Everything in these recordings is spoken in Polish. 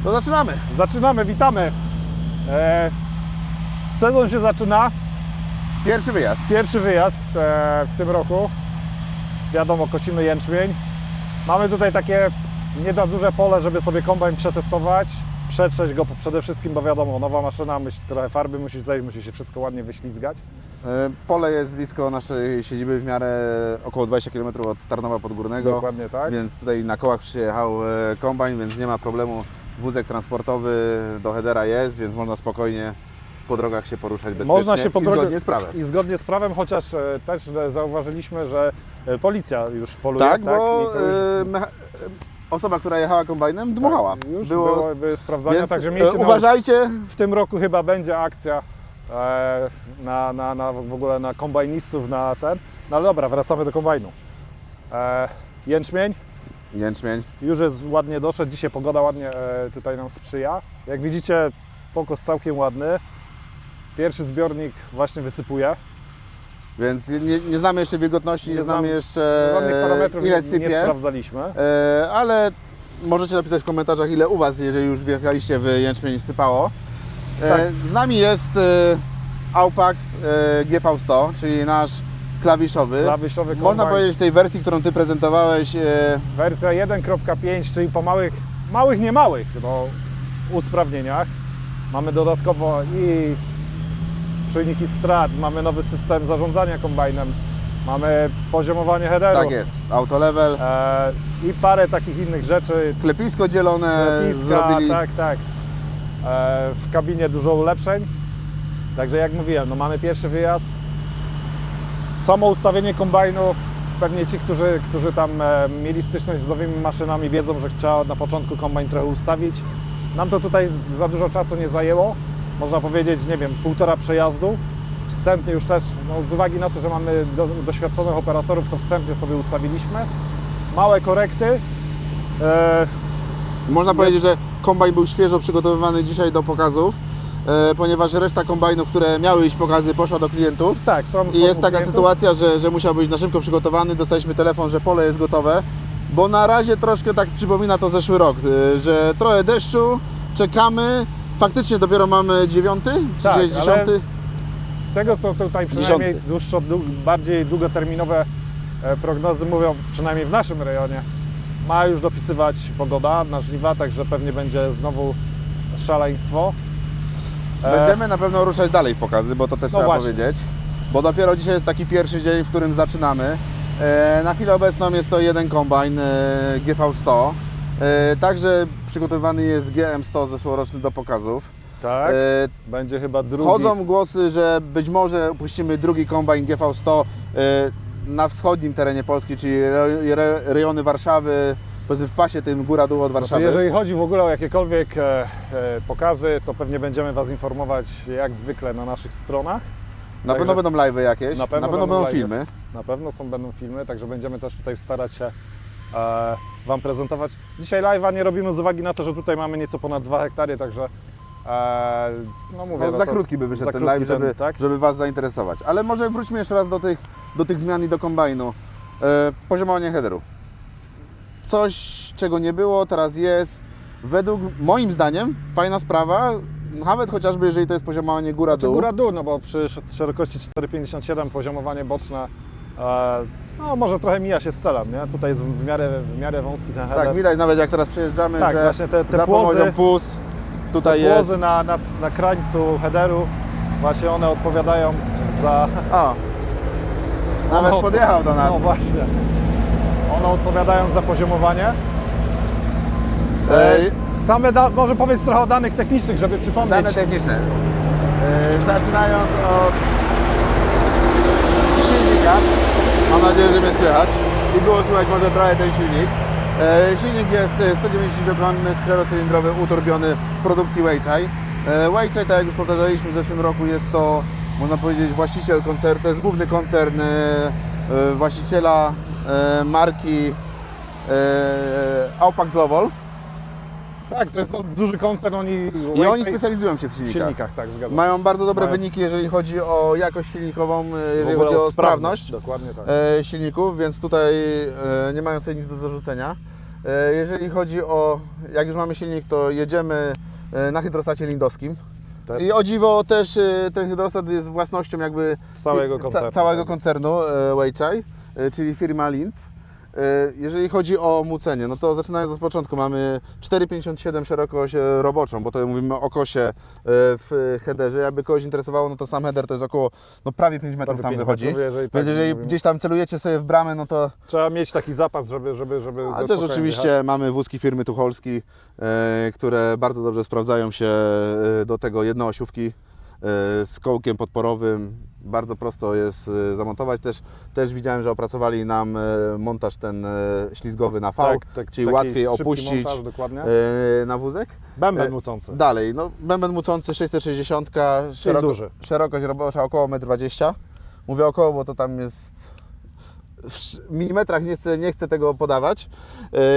To zaczynamy. Zaczynamy, witamy. Sezon się zaczyna. Pierwszy wyjazd W tym roku. Wiadomo, kosimy jęczmień. Mamy tutaj takie nie za duże pole, żeby sobie kombajn przetestować. Przetrzeć go przede wszystkim, bo wiadomo, nowa maszyna, trochę farby musi zejść, musi się wszystko ładnie wyślizgać. Pole jest blisko naszej siedziby, w miarę około 20 km od Tarnowa Podgórnego. Dokładnie tak. Więc tutaj na kołach przyjechał kombajn, więc nie ma problemu. Wózek transportowy do headera jest, więc można spokojnie po drogach się poruszać bezpiecznie Można się po i zgodnie z prawem. I zgodnie z prawem, chociaż też zauważyliśmy, że policja już poluje. Tak, bo i to już, osoba, która jechała kombajnem, dmuchała. już były sprawdzania, Więc także miejcie uważajcie. W tym roku chyba będzie akcja w ogóle na kombajnistów, na ten. No ale dobra, wracamy do kombajnu. Jęczmień Jęczmień. już jest ładnie doszedł, dzisiaj pogoda ładnie tutaj nam sprzyja. Jak widzicie, pokos całkiem ładny. Pierwszy zbiornik właśnie wysypuje. Więc nie znamy jeszcze wilgotności, nie znamy jeszcze Żadnych parametrów ile nie sypie, sprawdzaliśmy. ale możecie napisać w komentarzach, ile u Was, jeżeli już wjechaliście w jęczmień, sypało. Tak. Z nami jest Aupax GV100, czyli nasz klawiszowy. Klawiszowy Można kombajn. powiedzieć w tej wersji, którą Ty prezentowałeś, Wersja 1.5, czyli po małych, nie małych, usprawnieniach. Mamy dodatkowo i czujniki strat, mamy nowy system zarządzania kombajnem, mamy poziomowanie headeru. tak jest, auto level, I parę takich innych rzeczy. klepisko dzielone Lepiska, zrobili. tak. W kabinie dużo ulepszeń. Także jak mówiłem, no mamy pierwszy wyjazd. Samo ustawienie kombajnu, pewnie ci, którzy tam mieli styczność z nowymi maszynami, wiedzą, że trzeba na początku kombajn trochę ustawić. Nam to tutaj za dużo czasu nie zajęło. Można powiedzieć, nie wiem, 1,5 przejazdu. Wstępnie już też, z uwagi na to, że mamy doświadczonych operatorów, to wstępnie sobie ustawiliśmy. Małe korekty. Można powiedzieć, że kombajn był świeżo przygotowywany dzisiaj do pokazów, ponieważ reszta kombajnów, które miały iść pokazy, poszła do klientów. Tak, są I jest taka klientów. sytuacja, że musiał być na szybko przygotowany. Dostaliśmy telefon, że pole jest gotowe, bo na razie troszkę tak przypomina to zeszły rok, że trochę deszczu, czekamy. Faktycznie dopiero mamy 9 czy Tak, 10. ale z tego, co tutaj przynajmniej 10. bardziej długoterminowe prognozy mówią, przynajmniej w naszym rejonie, ma już dopisywać pogoda na żniwa, także pewnie będzie znowu szaleństwo. Będziemy na pewno ruszać dalej w pokazy, bo to też trzeba właśnie. powiedzieć. Bo dopiero dzisiaj jest taki pierwszy dzień, w którym zaczynamy. Na chwilę obecną jest to jeden kombajn GV100. Także przygotowywany jest GM100 zeszłoroczny do pokazów. Tak, będzie chyba drugi. Chodzą głosy, że być może puścimy drugi kombajn GV100 na wschodnim terenie Polski, czyli rejony Warszawy, powiedzmy w pasie tym góra-dół od Warszawy. Jeżeli chodzi w ogóle o jakiekolwiek pokazy, to pewnie będziemy Was informować jak zwykle na naszych stronach. Na pewno będą live'y jakieś, Na pewno będą live'y. filmy. Na pewno będą filmy, także będziemy też tutaj starać się Wam prezentować. Dzisiaj live'a nie robimy z uwagi na to, że tutaj mamy nieco ponad 2 hektary, także mówię, Za krótki by wyszedł ten live, żeby Was zainteresować. Ale może wróćmy jeszcze raz do tych zmian i do kombajnu. Poziomowanie headeru. Coś, czego nie było, teraz jest. Według, moim zdaniem, fajna sprawa. Nawet chociażby jeżeli to jest poziomowanie góra-dół. Góra-dół, no bo przy szerokości 4,57 poziomowanie boczne może trochę mija się z celem, nie? Tutaj jest w miarę wąski ten header. Tak, widać nawet jak teraz przejeżdżamy, Tak, że właśnie te za pomocą puz tutaj jest. Płozy na krańcu headeru, właśnie one odpowiadają za... Nawet podjechał do nas. No właśnie. One odpowiadają za poziomowanie. Może powiedz trochę o danych technicznych, żeby przypomnieć. Dane techniczne. Zaczynając od silnika. Mam nadzieję, że mnie słychać. I było słychać może trochę ten silnik. Silnik jest 190-konny, czterocylindrowy, uturbiony w produkcji Weichai. Weichai, tak jak już powtarzaliśmy w zeszłym roku, jest to, można powiedzieć, właściciel koncernu, to jest główny koncern właściciela marki Aupax Lovol. Tak, to jest duży koncern, oni specjalizują się w silnikach. Tak, zgadzam się. Mają bardzo dobre wyniki, jeżeli chodzi o jakość silnikową, jeżeli chodzi o sprawność dokładnie tak. silników, więc tutaj nie mają sobie nic do zarzucenia. Jeżeli chodzi o, jak już mamy silnik, to jedziemy na hydrostacie lindowskim. Tak. I o dziwo też ten hydrostat jest własnością jakby całego koncernu Weichai, czyli firma Lind. Jeżeli chodzi o mucenie, no to zaczynając od początku mamy 4,57 szerokość roboczą, bo to mówimy o kosie w headerze. Jakby kogoś interesowało, no to sam header to jest około prawie 5 metrów tam wychodzi. Więc jeżeli gdzieś tam celujecie sobie w bramę, no to... Trzeba mieć taki zapas, żeby A też oczywiście jechać. mamy wózki firmy Tucholski, które bardzo dobrze sprawdzają się do tego jednoosiówki z kołkiem podporowym. Bardzo prosto jest zamontować. Też widziałem, że opracowali nam montaż ten ślizgowy na V, czyli łatwiej opuścić montaż, dokładnie. na wózek. Bęben mucący. Dalej, no, bęben mucący 660, duży. szerokość robocza około 1,20 m. Mówię około, bo to tam jest w milimetrach, nie chcę tego podawać.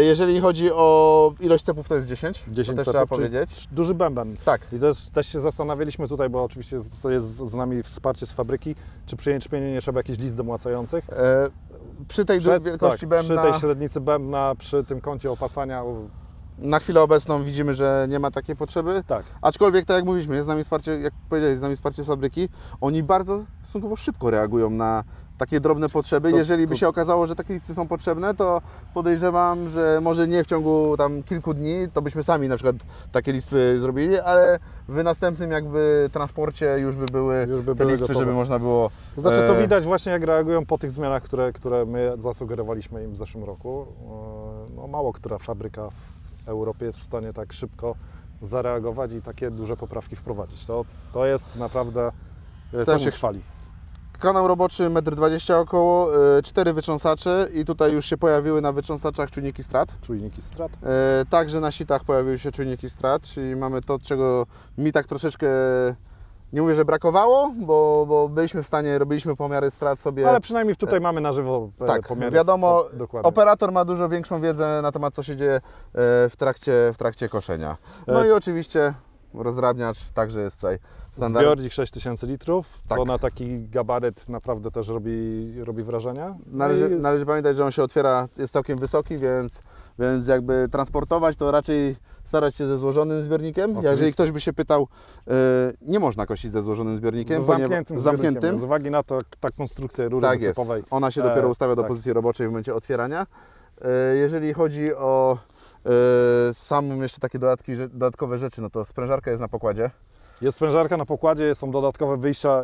Jeżeli chodzi o ilość cepów, to jest 10, 10 to też trzeba powiedzieć. Duży bęben. Tak. I też się zastanawialiśmy tutaj, bo oczywiście jest z nami wsparcie z fabryki, czy przy jęczmieniu nie trzeba jakichś list demłacających. Przy tej wielkości bębna... Przy tej średnicy bębna, przy tym kącie opasania. Na chwilę obecną widzimy, że nie ma takiej potrzeby. Tak. Aczkolwiek, tak jak mówiliśmy, jest z nami wsparcie, jak powiedziałeś, jest z nami wsparcie z fabryki. Oni bardzo stosunkowo szybko reagują na takie drobne potrzeby. Jeżeli by się okazało, że takie listy są potrzebne, to podejrzewam, że może nie w ciągu tam kilku dni, to byśmy sami na przykład takie listy zrobili, ale w następnym jakby transporcie już by były te listy, gotowe. żeby można było... Znaczy to widać właśnie, jak reagują po tych zmianach, które my zasugerowaliśmy im w zeszłym roku. No, mało która fabryka w Europie jest w stanie tak szybko zareagować i takie duże poprawki wprowadzić. To jest naprawdę, to się chwali. Kanał roboczy 1,20 m około, 4 wytrząsacze i tutaj już się pojawiły na wytrząsaczach czujniki strat. Czujniki strat. Także na sitach pojawiły się czujniki strat, czyli mamy to, czego mi tak troszeczkę, nie mówię, że brakowało, bo byliśmy w stanie, robiliśmy pomiary strat sobie. Ale przynajmniej tutaj mamy na żywo tak, pomiary. Wiadomo, dokładnie. Operator ma dużo większą wiedzę na temat, co się dzieje w trakcie koszenia. No i oczywiście rozdrabniacz także jest tutaj standard. Zbiornik 6000 litrów, Tak. co na taki gabaryt naprawdę też robi wrażenie. Należy pamiętać, że on się otwiera, jest całkiem wysoki, więc jakby transportować to raczej starać się ze złożonym zbiornikiem. Oczywiście. Jeżeli ktoś by się pytał, nie można kosić ze złożonym zbiornikiem, Z zamkniętym. Z uwagi na to, ta konstrukcja rury Tak jest. wysypowej. Ona się dopiero ustawia do tak. pozycji roboczej w momencie otwierania. Jeżeli chodzi o samą jeszcze takie dodatkowe rzeczy, no to sprężarka jest na pokładzie. Jest sprężarka na pokładzie, są dodatkowe wyjścia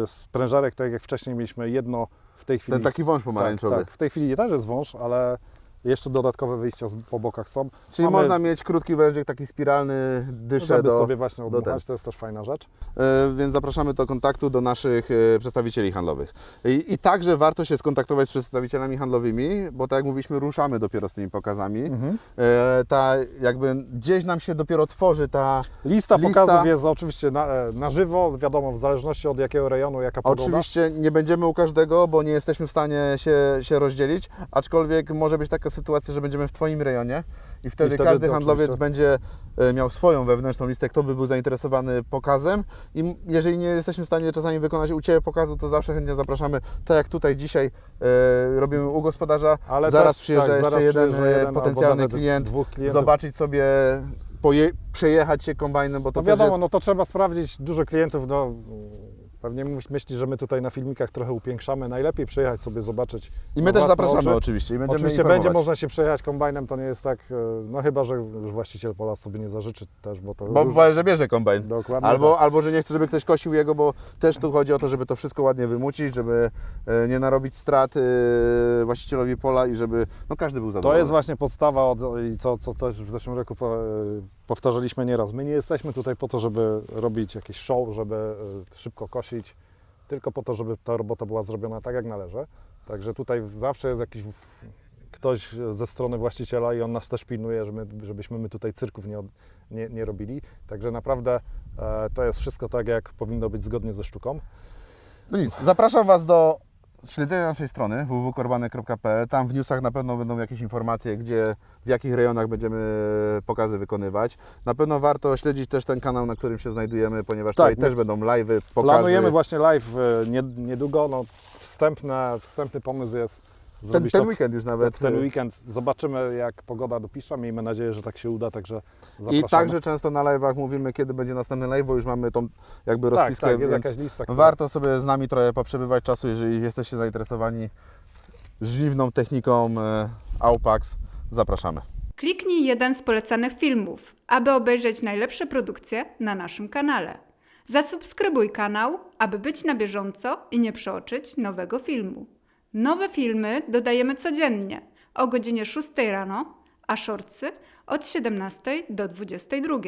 sprężarek, tak jak wcześniej mieliśmy jedno w tej chwili. Ten taki wąż pomarańczowy. Tak, w tej chwili też jest wąż, ale jeszcze dodatkowe wyjścia po bokach są. Czyli można mieć krótki wężyk, taki spiralny, dyszę żeby sobie właśnie do odmuchać, to jest też fajna rzecz. Więc zapraszamy do kontaktu do naszych przedstawicieli handlowych. I także warto się skontaktować z przedstawicielami handlowymi, bo tak jak mówiliśmy, ruszamy dopiero z tymi pokazami. Ta jakby gdzieś nam się dopiero tworzy ta Lista pokazów jest oczywiście na żywo, wiadomo, w zależności od jakiego rejonu, jaka pogoda. Oczywiście nie będziemy u każdego, bo nie jesteśmy w stanie się rozdzielić, aczkolwiek może być taka sytuacja, że będziemy w Twoim rejonie i wtedy każdy handlowiec będzie miał swoją wewnętrzną listę, kto by był zainteresowany pokazem i jeżeli nie jesteśmy w stanie czasami wykonać u Ciebie pokazu, to zawsze chętnie zapraszamy, tak jak tutaj dzisiaj robimy u gospodarza, ale zaraz też, przyjeżdża tak, jeszcze zaraz jeden przyjeżdża potencjalny klient, dwóch klientów. zobaczyć sobie, przejechać się kombajnem, bo to No wiadomo, też jest... no to trzeba sprawdzić, dużo klientów, no pewnie myśli, że my tutaj na filmikach trochę upiększamy, najlepiej przyjechać sobie, zobaczyć. I my też własne zapraszamy oczy. oczywiście i będziemy Oczywiście informować. będzie można się przejechać kombajnem, to nie jest tak, no chyba, że już właściciel pola sobie nie zażyczy też, bo to... Bo powie, że bierze kombajn. Dokładnie Albo że nie chce, żeby ktoś kosił jego, bo też tu chodzi o to, żeby to wszystko ładnie wymucić, żeby nie narobić strat właścicielowi pola i żeby każdy był zadowolony. To jest właśnie podstawa, i co też w zeszłym roku powtarzaliśmy nieraz. My nie jesteśmy tutaj po to, żeby robić jakieś show, żeby szybko kosić, tylko po to, żeby ta robota była zrobiona tak, jak należy. Także tutaj zawsze jest jakiś ktoś ze strony właściciela i on nas też pilnuje, żebyśmy my tutaj cyrków nie robili. Także naprawdę to jest wszystko tak, jak powinno być zgodnie ze sztuką. No nic, zapraszam Was do śledzenia naszej strony www.korbany.pl. Tam w newsach na pewno będą jakieś informacje, w jakich rejonach będziemy pokazy wykonywać. Na pewno warto śledzić też ten kanał, na którym się znajdujemy, ponieważ tutaj też będą live'y, pokazy. Planujemy właśnie live niedługo. No, wstępny pomysł jest zrobić ten to weekend już nawet. w ten weekend. Zobaczymy, jak pogoda dopisze. Miejmy nadzieję, że tak się uda, także zapraszamy. I także często na live'ach mówimy, kiedy będzie następny live, bo już mamy tą jakby rozpiskę, tak, jest więc jakaś lista, która... warto sobie z nami trochę poprzebywać czasu, jeżeli jesteście zainteresowani żliwną techniką Aupax. Zapraszamy. Kliknij jeden z polecanych filmów, aby obejrzeć najlepsze produkcje na naszym kanale. Zasubskrybuj kanał, aby być na bieżąco i nie przeoczyć nowego filmu. Nowe filmy dodajemy codziennie o godzinie 6 rano, a shortsy od 17 do 22.